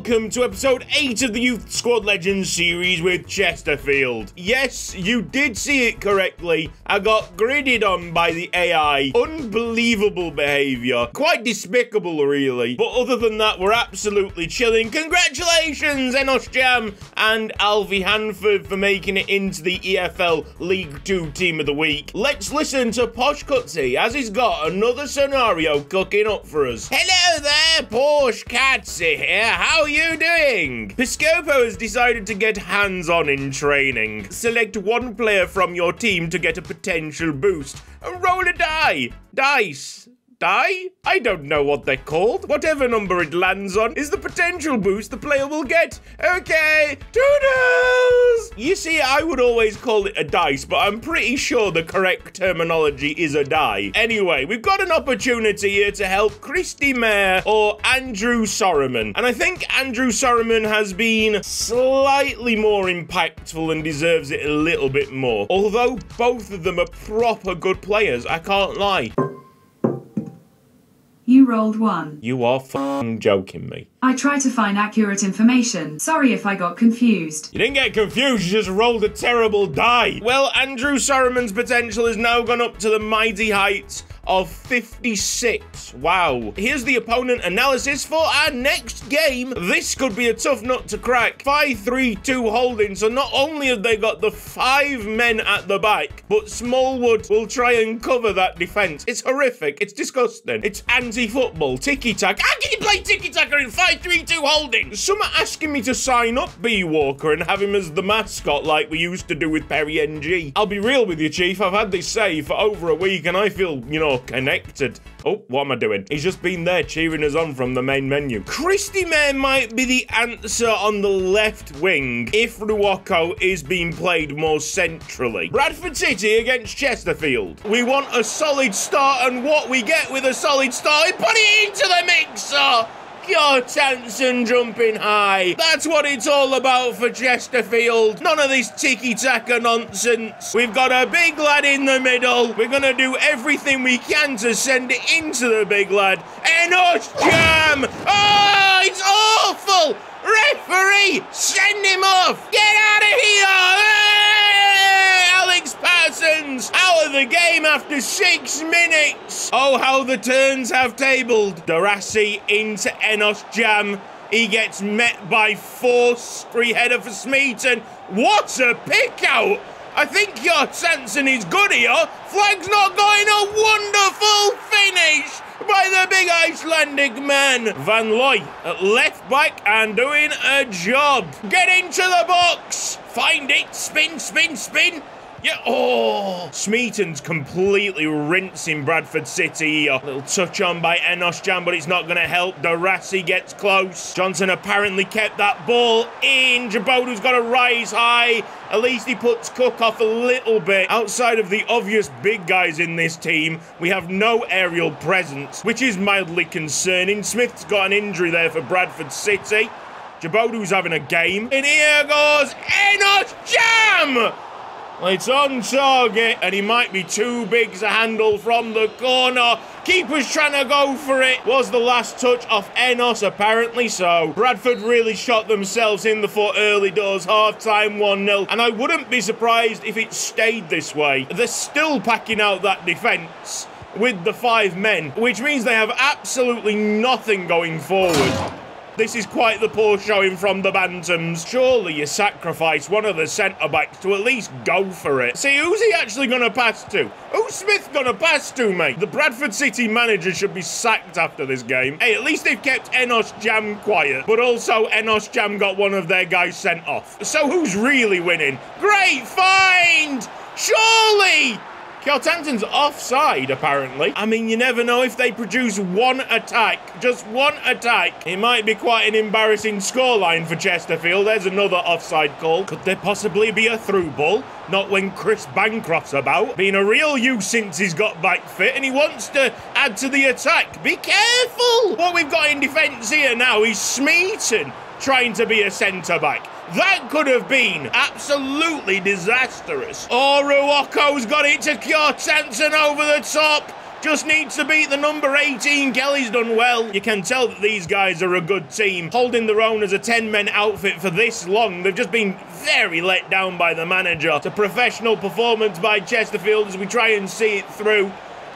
welcome to episode 8 of the Youth Squad Legends series with Chesterfield. Yes, you did see it correctly. I got gridded on by the AI. Unbelievable behaviour. Quite despicable, really. But other than that, we're absolutely chilling. Congratulations, Enos Jam and Alfie Hanford for making it into the EFL League 2 Team of the Week. Let's listen to Posh Cutsy as he's got another scenario cooking up for us. Hello there, Posh Cutsy here. How are you doing? Piscopo has decided to get hands-on in training. Select one player from your team to get a potential boost. Roll a die. Dice. Die? I don't know what they're called. Whatever number it lands on is the potential boost the player will get. Okay, toodles! You see, I would always call it a dice, but I'm pretty sure the correct terminology is a die. Anyway, we've got an opportunity here to help Christy Mayer or Andrew Sorriman. And I think Andrew Sorriman has been slightly more impactful and deserves it a little bit more. Although both of them are proper good players, I can't lie. You rolled 1. You are f***ing joking me. I tried to find accurate information. Sorry if I got confused. You didn't get confused, you just rolled a terrible die. Well, Andrew Sorriman's potential has now gone up to the mighty heights of 56. Wow. Here's the opponent analysis for our next game. This could be a tough nut to crack. 5-3-2 holding, so not only have they got the 5 men at the back, but Smallwood will try and cover that defense. It's horrific. It's disgusting. It's anti-football. Tiki-taka. How can you play tiki-taka in 5-3-2 holding? Some are asking me to sign up B. Walker and have him as the mascot like we used to do with Perry NG. I'll be real with you, Chief. I've had this save for over a week and I feel, you know, connected. Oh, what am I doing? He's just been there cheering us on from the main menu. Christy Mayer might be the answer on the left wing if Ruocco is being played more centrally. Bradford City against Chesterfield. We want a solid start, and what we get with a solid start is put it into the mixer. Your Tanson jumping high. That's what it's all about for Chesterfield. None of this tiki-taka nonsense. We've got a big lad in the middle. We're going to do everything we can to send it into the big lad. Enos Jam! Oh, it's awful! Referee, send him off! Get out of here! Alex Parsons out of the game after 6 minutes. Oh, how the turns have tabled. Darassi into Enos Jam. He gets met by force. Free header for Smeaton. What a pick out. I think your Sanson is good here. Flag's not going. A wonderful finish by the big Icelandic man. Van Looy at left back and doing a job. Get into the box. Find it. Spin, spin, spin. Yeah, oh! Smeaton's completely rinsing Bradford City. A little touch on by Enos Jam, but it's not going to help. Darassi gets close. Johnson apparently kept that ball in. Jabodu's got to rise high. At least he puts Cook off a little bit. Outside of the obvious big guys in this team, we have no aerial presence, which is mildly concerning. Smith's got an injury there for Bradford City. Jabodu's having a game. And here goes Enos Jam! It's on target, and he might be too big to handle from the corner. Keeper's trying to go for it. Was the last touch off Enos, apparently so. Bradford really shot themselves in the foot early doors. Half-time 1-0, and I wouldn't be surprised if it stayed this way. They're still packing out that defence with the 5 men, which means they have absolutely nothing going forward. This is quite the poor showing from the Bantams. Surely you sacrifice one of the centre-backs to at least go for it. See, who's he actually going to pass to? Who's Smith going to pass to, mate? The Bradford City manager should be sacked after this game. Hey, at least they've kept Enos Jam quiet. But also, Enos Jam got one of their guys sent off. So who's really winning? Great find! Surely! Kjartansson's offside, apparently. I mean, you never know if they produce one attack, just one attack. It might be quite an embarrassing scoreline for Chesterfield. There's another offside call. Could there possibly be a through ball? Not when Chris Bancroft's about. Been a real use since he's got back fit, and he wants to add to the attack. Be careful! What we've got in defence here now is Smeaton trying to be a centre-back. That could have been absolutely disastrous. Oh, Ruocco's got it to Kjartansson over the top. Just needs to beat the number 18. Kelly's done well. You can tell that these guys are a good team. Holding their own as a 10-men outfit for this long. They've just been very let down by the manager. It's a professional performance by Chesterfield as we try and see it through.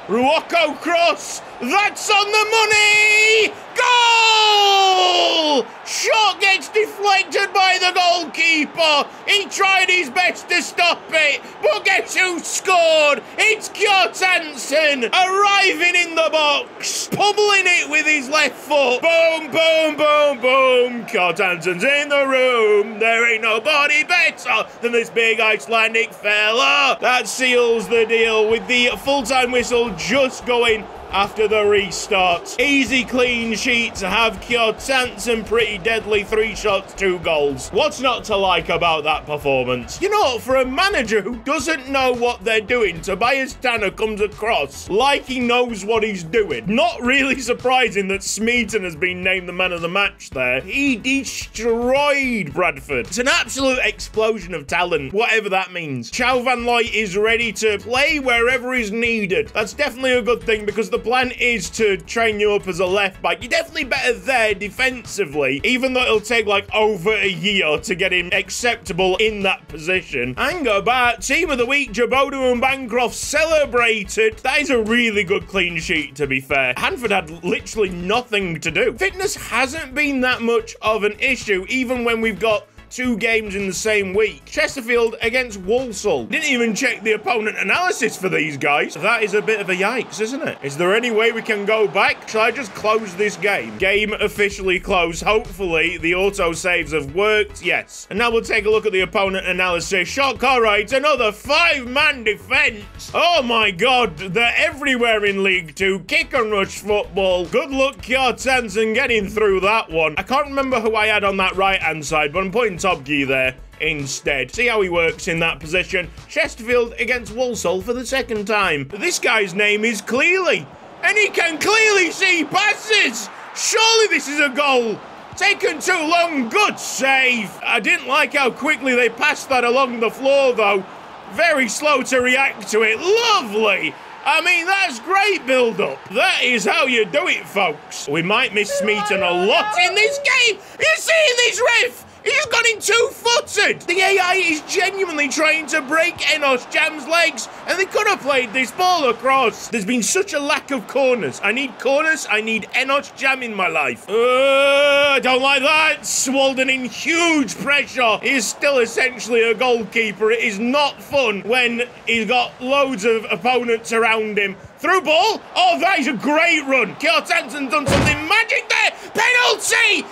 Ruocco cross. That's on the money! Goal! Shot gets deflected by the goalkeeper. He tried his best to stop it, but guess who scored? It's Kjartansson, arriving in the box, pummeling it with his left foot. Boom, boom, boom, boom. Kjartansson's in the room. There ain't nobody better than this big Icelandic fella. That seals the deal with the full-time whistle just going after the restart. Easy clean sheet to have Kjartansson pretty deadly. 3 shots, 2 goals. What's not to like about that performance? You know, for a manager who doesn't know what they're doing, Tobias Tanner comes across like he knows what he's doing. Not really surprising that Smeaton has been named the man of the match there. He destroyed Bradford. It's an absolute explosion of talent, whatever that means. Chow Van Looy is ready to play wherever is needed. That's definitely a good thing because the plan is to train you up as a left back. You're definitely better there defensively, even though it'll take like over a year to get him acceptable in that position. Angerbat, team of the week, Jabodu and Bancroft celebrated. That is a really good clean sheet, to be fair. Hanford had literally nothing to do. Fitness hasn't been that much of an issue, even when we've got 2 games in the same week. Chesterfield against Walsall. Didn't even check the opponent analysis for these guys. That is a bit of a yikes, isn't it? Is there any way we can go back? Shall I just close this game? Game officially closed. Hopefully, the auto saves have worked. Yes. And now we'll take a look at the opponent analysis. Shot correct. Another 5-man defense. Oh my God. They're everywhere in League 2. Kick and rush football. Good luck, Kjartansson, getting through that one. I can't remember who I had on that right-hand side, but I'm putting Top Gear there instead. See how he works in that position. Chesterfield against Walsall for the 2nd time. This guy's name is Clearly, and he can clearly see passes. Surely this is a goal. Taken too long. Good save. I didn't like how quickly they passed that along the floor, though. Very slow to react to it. Lovely. I mean, that's great build-up. That is how you do it, folks. We might miss Smeaton a lot in this game. You see this ref? He's gone in 2-footed. The AI is genuinely trying to break Enos Jam's legs, and they could have played this ball across. There's been such a lack of corners. I need corners. I need Enos Jam in my life. I don't like that. Walden in huge pressure. He's still essentially a goalkeeper. It is not fun when he's got loads of opponents around him. Through ball. Oh, that is a great run. Kjartansson's done something magic there. Penalty.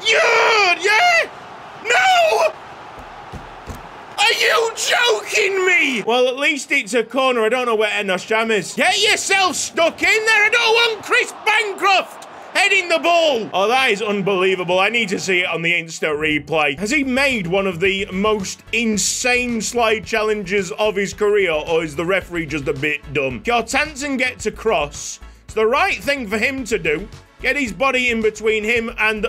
Yeah? No! Are you joking me? Well, at least it's a corner. I don't know where Enos Jam is. Get yourself stuck in there. I don't want Chris Bancroft heading the ball. Oh, that is unbelievable. I need to see it on the instant replay. Has he made one of the most insane slide challenges of his career, or is the referee just a bit dumb? Kjartansson gets a cross. It's the right thing for him to do. Get his body in between him and...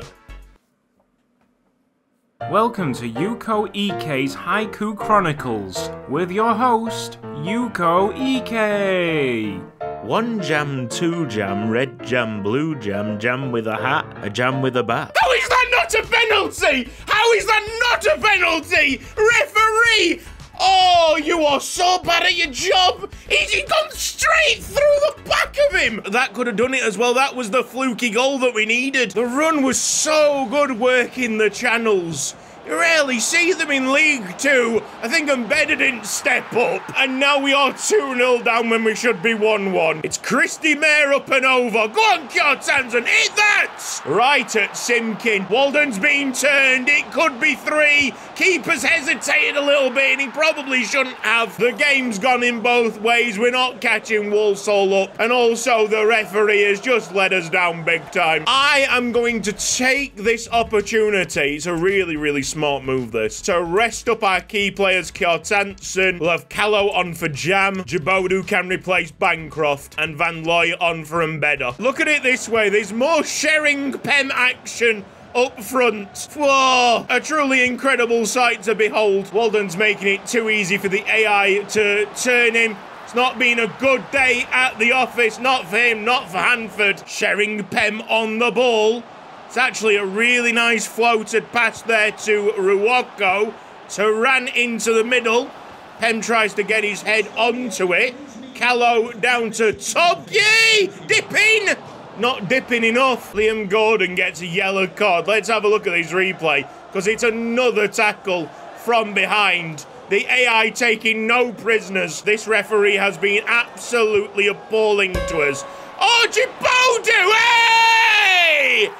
Welcome to Yuko EK's Haiku Chronicles with your host, Yuko EK. 1 jam, 2 jam, red jam, blue jam, jam with a hat, a jam with a bat. How is that not a penalty? How is that not a penalty? Referee! Oh, you are so bad at your job. He's gone straight through the back of him. That could have done it as well. That was the fluky goal that we needed. The run was so good working the channels. You rarely see them in League 2. I think Embedded didn't step up. And now we are 2-0 down when we should be 1-1. It's Christy Mayer up and over. Go on, Kjartansson, hit that! Right at Simkin. Walden's been turned. It could be 3. Keeper's hesitated a little bit, and he probably shouldn't have. The game's gone in both ways. We're not catching Walsall up. And also, the referee has just let us down big time. I am going to take this opportunity. It's a really, really smart move, this. To rest up our key players, Kjartansson. We'll have Callow on for Jam. Jabodu can replace Bancroft. And Van Looy on for Embedder. Look at it this way. There's more sharing Pem action up front. Whoa, a truly incredible sight to behold. Walden's making it too easy for the AI to turn him. It's not been a good day at the office. Not for him, not for Hanford. Sheringham on the ball. It's actually a really nice floated pass there to Ruwoko. Turan into the middle. Pem tries to get his head onto it. Callow down to Tobye. Dipping. Not dipping enough. Liam Gordon gets a yellow card. Let's have a look at this replay, because it's another tackle from behind. The AI taking no prisoners. This referee has been absolutely appalling to us. Oh, Djibouti! Hey!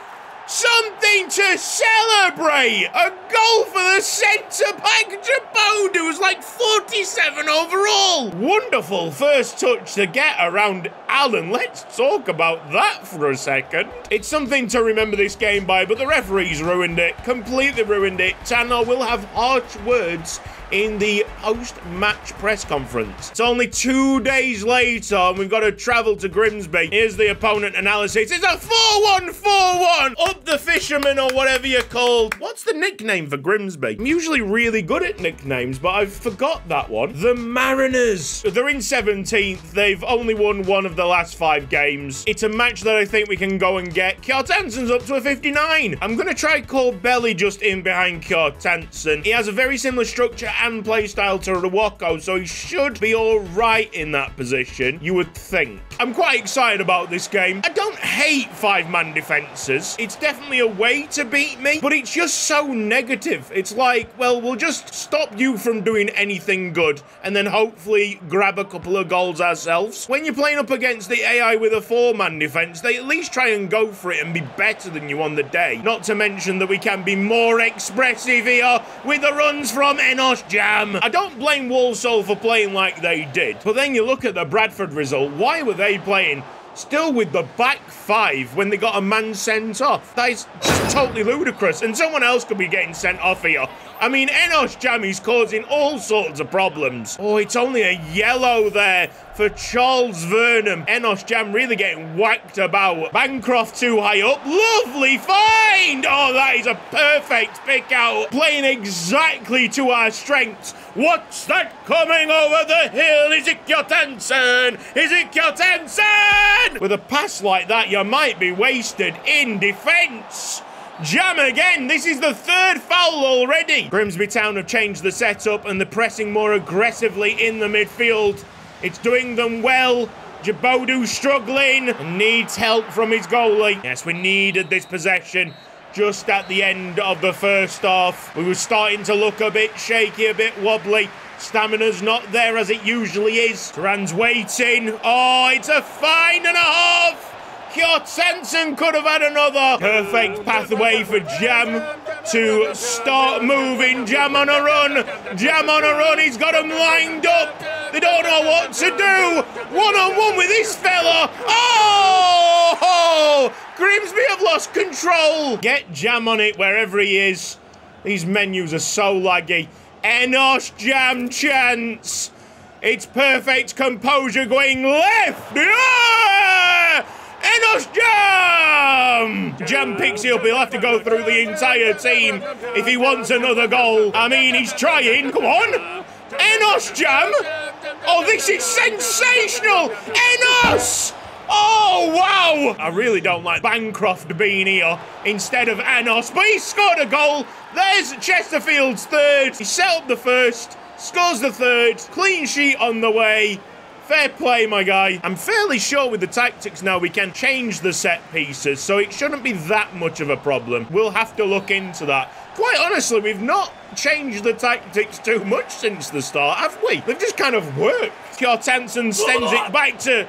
Something to celebrate! A goal for the centre-back. Djibouti was like 47 overall. Wonderful first touch to get around Allen. Let's talk about that for a second. It's something to remember this game by, but the referees ruined it. Completely ruined it. Tanner will have harsh words in the post-match press conference. It's only 2 days later, and we've got to travel to Grimsby. Here's the opponent analysis. It's a 4-1-4-1. Up the fisherman, or whatever you're called. What's the nickname for Grimsby? I'm usually really good at nicknames, but I've forgot that one. The Mariners. They're in 17th. They've only won one of the last 5 games. It's a match that I think we can go and get. Kjartansen's up to a 59. I'm going to try call Belly just in behind Kjartansen. He has a very similar structure and play style to Ruwoko, so he should be all right in that position, you would think. I'm quite excited about this game. I don't hate 5-man defenses. It's definitely a way to beat me, but it's just so negative. It's like, well, we'll just stop you from doing anything good and then hopefully grab a couple of goals ourselves. When you're playing up against the AI with a 4-man defense, they at least try and go for it and be better than you on the day. Not to mention that we can be more expressive here with the runs from Enos Jam. I don't blame Walsall for playing like they did, but then you look at the Bradford result. Why were they playing still with the back 5 when they got a man sent off? That is just totally ludicrous, and someone else could be getting sent off here. I mean, Enos Jam is causing all sorts of problems. Oh, it's only a yellow there for Charles Vernham. Enos Jam really getting whacked about. Bancroft too high up. Lovely find! Oh, that is a perfect pick out. Playing exactly to our strengths. What's that coming over the hill? Is it Kjartansen? Is it Kjartansen? With a pass like that, you might be wasted in defence. Jam again. This is the 3rd foul already. Grimsby Town have changed the setup and they're pressing more aggressively in the midfield. It's doing them well. Djibouti struggling and needs help from his goalie. Yes, we needed this possession just at the end of the first half. We were starting to look a bit shaky, a bit wobbly. Stamina's not there as it usually is. Turan's waiting. Oh, it's a fine and a half. Kjartansen could have had another. Perfect pathway for Jam to start moving. Jam on a run. Jam on a run. He's got them lined up. They don't know what to do. One-on-one with this fella. Oh! Grimsby have lost control. Get Jam on it wherever he is. These menus are so laggy. Enos Jam chance. It's perfect composure going left. Yeah! Enos Jam! Jam picks it up. He'll have to go through the entire team if he wants another goal. I mean, he's trying. Come on. Enos Jam. Oh, this is sensational. Enos! Oh, wow. I really don't like Bancroft being here instead of Enos, but he scored a goal. There's Chesterfield's 3rd. He set up the 1st, scores the 3rd. Clean sheet on the way. Fair play, my guy. I'm fairly sure with the tactics now we can change the set pieces, so it shouldn't be that much of a problem. We'll have to look into that. Quite honestly, we've not changed the tactics too much since the start, have we? They've just kind of worked. Kjartansen sends it back to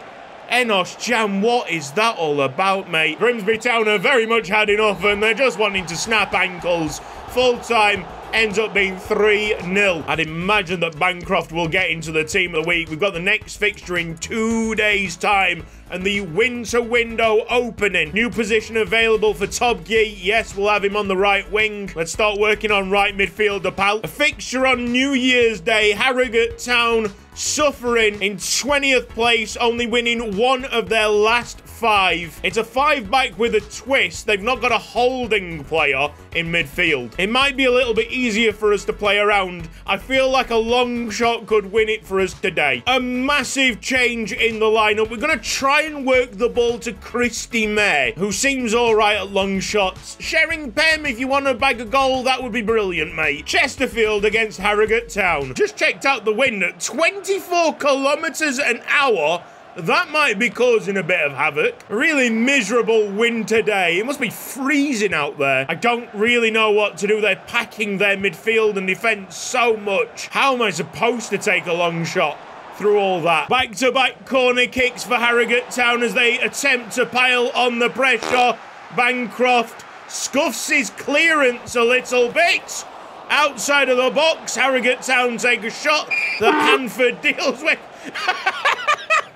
Enos Jam. What is that all about, mate? Grimsby Town have very much had enough, and they're just wanting to snap ankles. Full time ends up being 3-0. I'd imagine that Bancroft will get into the team of the week. We've got the next fixture in 2 days' time and the winter window opening. New position available for Tobye. Yes, we'll have him on the right wing. Let's start working on right midfielder, pal. A fixture on New Year's Day. Harrogate Town suffering in 20th place, only winning 1 of their last 5. It's a 5-back with a twist. They've not got a holding player in midfield. It might be a little bit easier for us to play around. I feel like a long shot could win it for us today. A massive change in the lineup. We're going to try and work the ball to Christy May, who seems all right at long shots. Sharing Pem, if you want to bag a goal, that would be brilliant, mate. Chesterfield against Harrogate Town. Just checked out the wind at 24 kilometers an hour. That might be causing a bit of havoc. A really miserable winter day. It must be freezing out there. I don't really know what to do. They're packing their midfield and defence so much. How am I supposed to take a long shot through all that? Back-to-back corner kicks for Harrogate Town as they attempt to pile on the pressure. Bancroft scuffs his clearance a little bit. Outside of the box, Harrogate Town take a shot that Hanford deals with.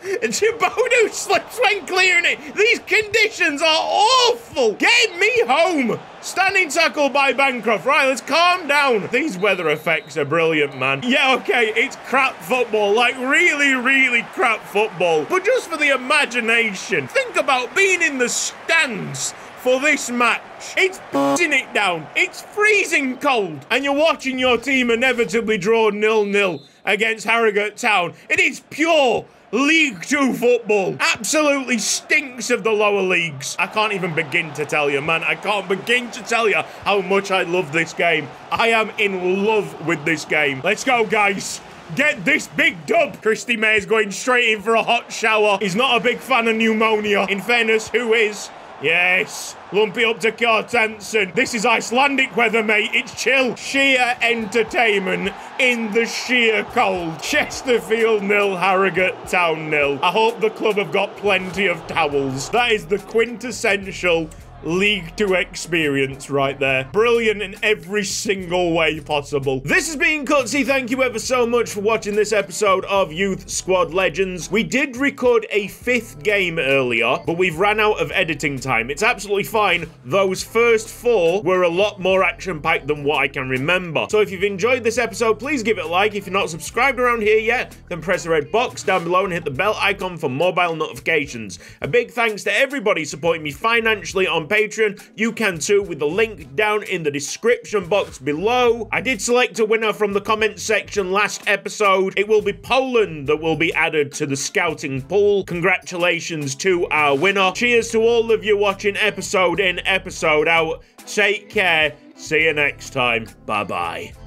Djibouti slips when clearing it. These conditions are awful. Get me home. Standing tackle by Bancroft. Right, let's calm down. These weather effects are brilliant, man. Yeah, okay, it's crap football. Like, really, really crap football. But just for the imagination, think about being in the stands for this match. It's putting it down. It's freezing cold. And you're watching your team inevitably draw 0-0 against Harrogate Town. It is pure League 2 football. Absolutely stinks of the lower leagues. I can't even begin to tell you, man. I can't begin to tell you how much I love this game. I am in love with this game. Let's go, guys. Get this big dub. Christy May's going straight in for a hot shower. He's not a big fan of pneumonia. In fairness, who is? Yes, lump it up to Kjartansson. This is Icelandic weather, mate. It's chill. Sheer entertainment in the sheer cold. Chesterfield 0, Harrogate Town 0. I hope the club have got plenty of towels. That is the quintessential League 2 experience right there. Brilliant in every single way possible. This has been Cutsy. Thank you ever so much for watching this episode of Youth Squad Legends. We did record a 5th game earlier, but we've ran out of editing time. It's absolutely fine. Those first 4 were a lot more action-packed than what I can remember. So if you've enjoyed this episode, please give it a like. If you're not subscribed around here yet, then press the red box down below and hit the bell icon for mobile notifications. A big thanks to everybody supporting me financially on Patreon. You can too with the link down in the description box below. I did select a winner from the comments section last episode. It will be Poland that will be added to the scouting pool. Congratulations to our winner. Cheers to all of you watching episode in, episode out. Take care. See you next time. Bye-bye.